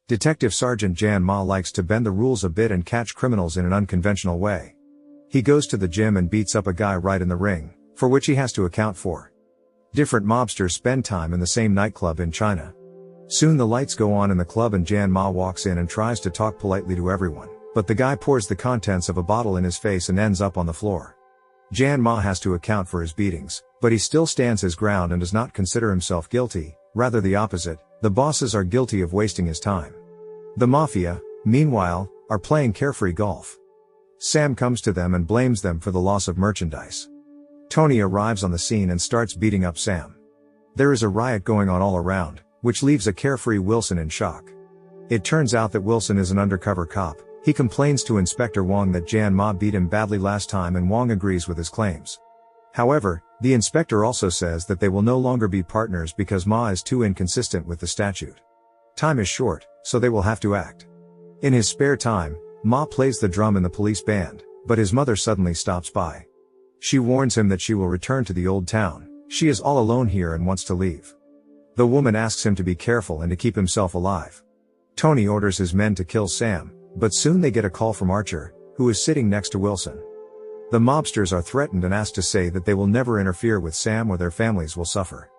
Detective Sergeant Jan Ma likes to bend the rules a bit and catch criminals in an unconventional way. He goes to the gym and beats up a guy right in the ring, for which he has to account for. Different mobsters spend time in the same nightclub in China. Soon the lights go on in the club and Jan Ma walks in and tries to talk politely to everyone, but the guy pours the contents of a bottle in his face and ends up on the floor. Jan Ma has to account for his beatings, but he still stands his ground and does not consider himself guilty, rather the opposite. The bosses are guilty of wasting his time. The mafia, meanwhile, are playing carefree golf. Sam comes to them and blames them for the loss of merchandise. Tony arrives on the scene and starts beating up Sam. There is a riot going on all around, which leaves a carefree Wilson in shock. It turns out that Wilson is an undercover cop. He complains to Inspector Wong that Jan Ma beat him badly last time and Wong agrees with his claims. However, the inspector also says that they will no longer be partners because Ma is too inconsistent with the statute. Time is short, so they will have to act. In his spare time, Ma plays the drum in the police band, but his mother suddenly stops by. She warns him that she will return to the old town. She is all alone here and wants to leave. The woman asks him to be careful and to keep himself alive. Tony orders his men to kill Sam, but soon they get a call from Archer, who is sitting next to Wilson. The mobsters are threatened and asked to say that they will never interfere with Sam or their families will suffer.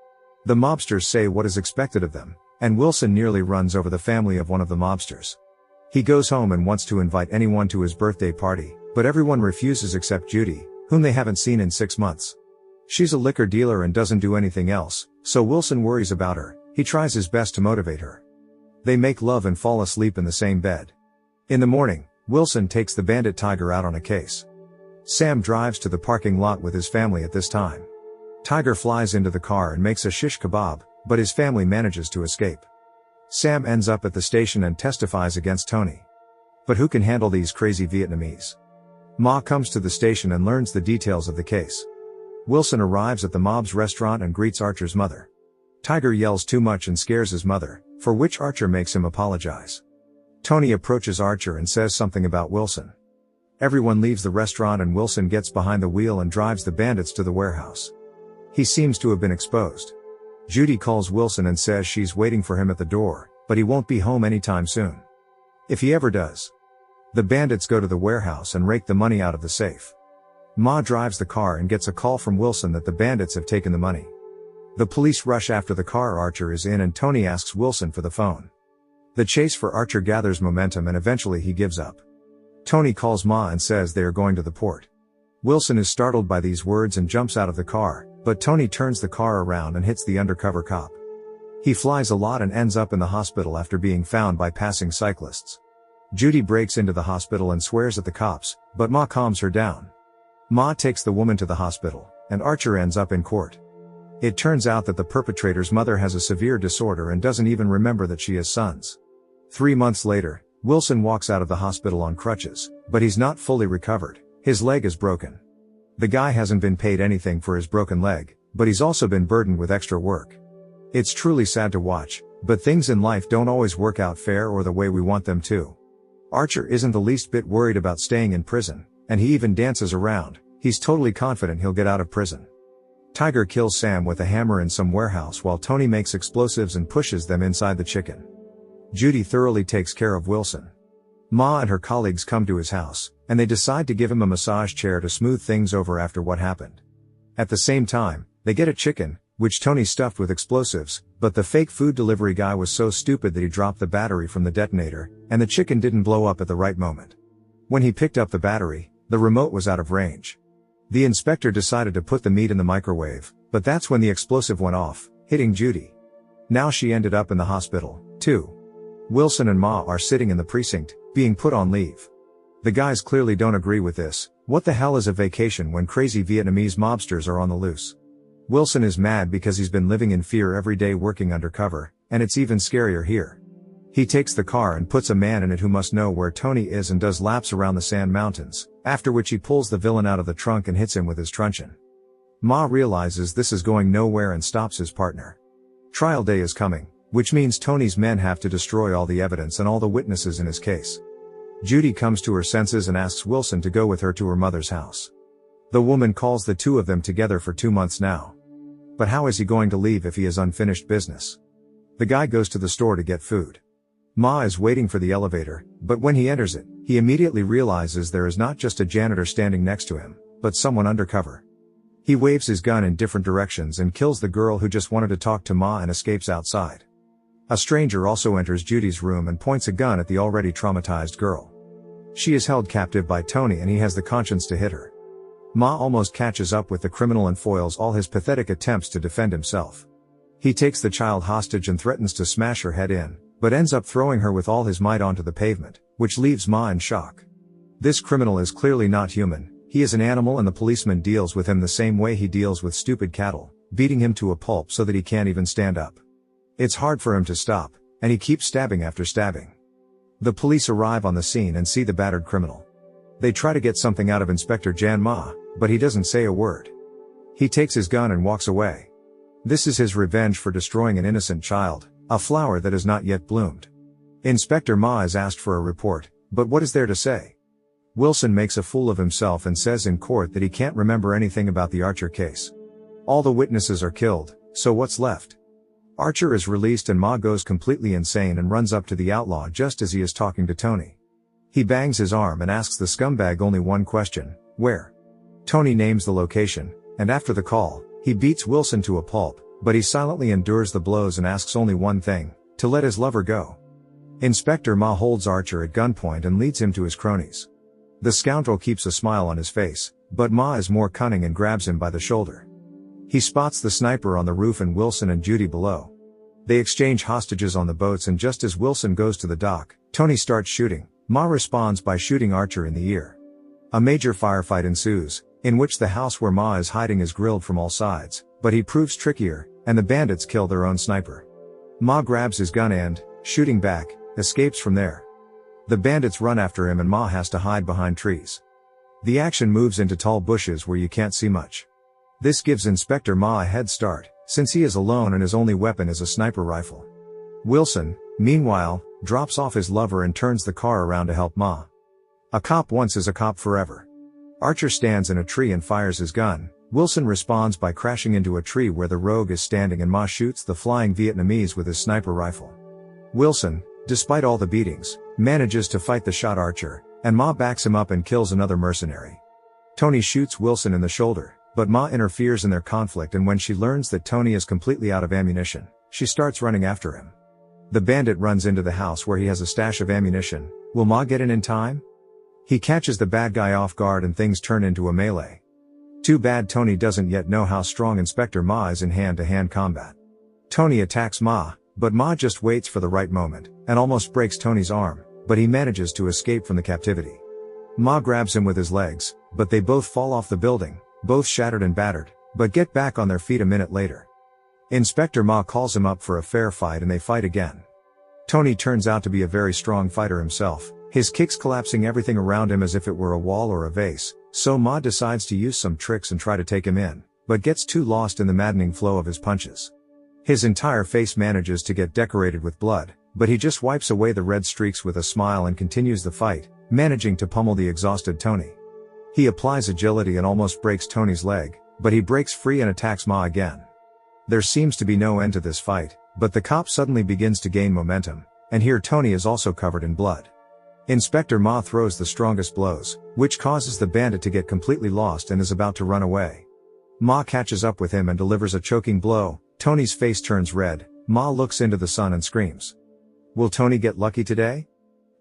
The mobsters say what is expected of them, and Wilson nearly runs over the family of one of the mobsters. He goes home and wants to invite anyone to his birthday party, but everyone refuses except Judy, whom they haven't seen in 6 months. She's a liquor dealer and doesn't do anything else, so Wilson worries about her. He tries his best to motivate her. They make love and fall asleep in the same bed. In the morning, Wilson takes the bandit Tiger out on a case. Sam drives to the parking lot with his family at this time. Tiger flies into the car and makes a shish kebab, but his family manages to escape. Sam ends up at the station and testifies against Tony. But who can handle these crazy Vietnamese? Ma comes to the station and learns the details of the case. Wilson arrives at the mob's restaurant and greets Archer's mother. Tiger yells too much and scares his mother, for which Archer makes him apologize. Tony approaches Archer and says something about Wilson. Everyone leaves the restaurant and Wilson gets behind the wheel and drives the bandits to the warehouse. He seems to have been exposed. Judy calls Wilson and says she's waiting for him at the door, but he won't be home anytime soon. If he ever does. The bandits go to the warehouse and rake the money out of the safe. Ma drives the car and gets a call from Wilson that the bandits have taken the money. The police rush after the car Archer is in and Tony asks Wilson for the phone. The chase for Archer gathers momentum and eventually he gives up. Tony calls Ma and says they are going to the port. Wilson is startled by these words and jumps out of the car, but Tony turns the car around and hits the undercover cop. He flies a lot and ends up in the hospital after being found by passing cyclists. Judy breaks into the hospital and swears at the cops, but Ma calms her down. Ma takes the woman to the hospital, and Archer ends up in court. It turns out that the perpetrator's mother has a severe disorder and doesn't even remember that she has sons. 3 months later, Wilson walks out of the hospital on crutches, but he's not fully recovered. His leg is broken. The guy hasn't been paid anything for his broken leg, but he's also been burdened with extra work. It's truly sad to watch, but things in life don't always work out fair or the way we want them to. Archer isn't the least bit worried about staying in prison, and he even dances around. He's totally confident he'll get out of prison. Tiger kills Sam with a hammer in some warehouse while Tony makes explosives and pushes them inside the chicken. Judy thoroughly takes care of Wilson. Ma and her colleagues come to his house, and they decide to give him a massage chair to smooth things over after what happened. At the same time, they get a chicken, which Tony stuffed with explosives, but the fake food delivery guy was so stupid that he dropped the battery from the detonator, and the chicken didn't blow up at the right moment. When he picked up the battery, the remote was out of range. The inspector decided to put the meat in the microwave, but that's when the explosive went off, hitting Judy. Now she ended up in the hospital, too. Wilson and Ma are sitting in the precinct, being put on leave. The guys clearly don't agree with this. What the hell is a vacation when crazy Vietnamese mobsters are on the loose? Wilson is mad because he's been living in fear every day working undercover, and it's even scarier here. He takes the car and puts a man in it who must know where Tony is and does laps around the sand mountains, after which he pulls the villain out of the trunk and hits him with his truncheon. Ma realizes this is going nowhere and stops his partner. Trial day is coming, which means Tony's men have to destroy all the evidence and all the witnesses in his case. Judy comes to her senses and asks Wilson to go with her to her mother's house. The woman calls the two of them together for 2 months now. But how is he going to leave if he has unfinished business? The guy goes to the store to get food. Ma is waiting for the elevator, but when he enters it, he immediately realizes there is not just a janitor standing next to him, but someone undercover. He waves his gun in different directions and kills the girl who just wanted to talk to Ma and escapes outside. A stranger also enters Judy's room and points a gun at the already traumatized girl. She is held captive by Tony and he has the conscience to hit her. Ma almost catches up with the criminal and foils all his pathetic attempts to defend himself. He takes the child hostage and threatens to smash her head in, but ends up throwing her with all his might onto the pavement, which leaves Ma in shock. This criminal is clearly not human, he is an animal and the policeman deals with him the same way he deals with stupid cattle, beating him to a pulp so that he can't even stand up. It's hard for him to stop, and he keeps stabbing after stabbing. The police arrive on the scene and see the battered criminal. They try to get something out of Inspector Jan Ma, but he doesn't say a word. He takes his gun and walks away. This is his revenge for destroying an innocent child, a flower that has not yet bloomed. Inspector Ma is asked for a report, but what is there to say? Wilson makes a fool of himself and says in court that he can't remember anything about the Archer case. All the witnesses are killed, so what's left? Archer is released and Ma goes completely insane and runs up to the outlaw just as he is talking to Tony. He bangs his arm and asks the scumbag only one question: where? Tony names the location, and after the call, he beats Wilson to a pulp, but he silently endures the blows and asks only one thing: to let his lover go. Inspector Ma holds Archer at gunpoint and leads him to his cronies. The scoundrel keeps a smile on his face, but Ma is more cunning and grabs him by the shoulder. He spots the sniper on the roof and Wilson and Judy below. They exchange hostages on the boats, and just as Wilson goes to the dock, Tony starts shooting. Ma responds by shooting Archer in the ear. A major firefight ensues, in which the house where Ma is hiding is grilled from all sides, but he proves trickier, and the bandits kill their own sniper. Ma grabs his gun and, shooting back, escapes from there. The bandits run after him and Ma has to hide behind trees. The action moves into tall bushes where you can't see much. This gives Inspector Ma a head start, since he is alone and his only weapon is a sniper rifle. Wilson, meanwhile, drops off his lover and turns the car around to help Ma. A cop once is a cop forever. Archer stands in a tree and fires his gun. Wilson responds by crashing into a tree where the rogue is standing, and Ma shoots the flying Vietnamese with his sniper rifle. Wilson, despite all the beatings, manages to fight the shot Archer, and Ma backs him up and kills another mercenary. Tony shoots Wilson in the shoulder, but Ma interferes in their conflict, and when she learns that Tony is completely out of ammunition, she starts running after him. The bandit runs into the house where he has a stash of ammunition. Will Ma get in time? He catches the bad guy off guard and things turn into a melee. Too bad Tony doesn't yet know how strong Inspector Ma is in hand-to-hand combat. Tony attacks Ma, but Ma just waits for the right moment, and almost breaks Tony's arm, but he manages to escape from the captivity. Ma grabs him with his legs, but they both fall off the building, both shattered and battered, but get back on their feet a minute later. Inspector Ma calls him up for a fair fight and they fight again. Tony turns out to be a very strong fighter himself, his kicks collapsing everything around him as if it were a wall or a vase, so Ma decides to use some tricks and try to take him in, but gets too lost in the maddening flow of his punches. His entire face manages to get decorated with blood, but he just wipes away the red streaks with a smile and continues the fight, managing to pummel the exhausted Tony. He applies agility and almost breaks Tony's leg, but he breaks free and attacks Ma again. There seems to be no end to this fight, but the cop suddenly begins to gain momentum, and here Tony is also covered in blood. Inspector Ma throws the strongest blows, which causes the bandit to get completely lost and is about to run away. Ma catches up with him and delivers a choking blow. Tony's face turns red. Ma looks into the sun and screams. Will Tony get lucky today?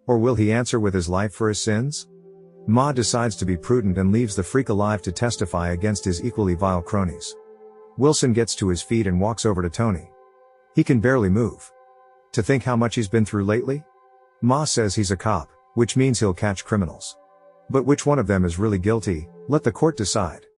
Or will he answer with his life for his sins? Ma decides to be prudent and leaves the freak alive to testify against his equally vile cronies. Wilson gets to his feet and walks over to Tony. He can barely move. To think how much he's been through lately? Ma says he's a cop, which means he'll catch criminals. But which one of them is really guilty? Let the court decide.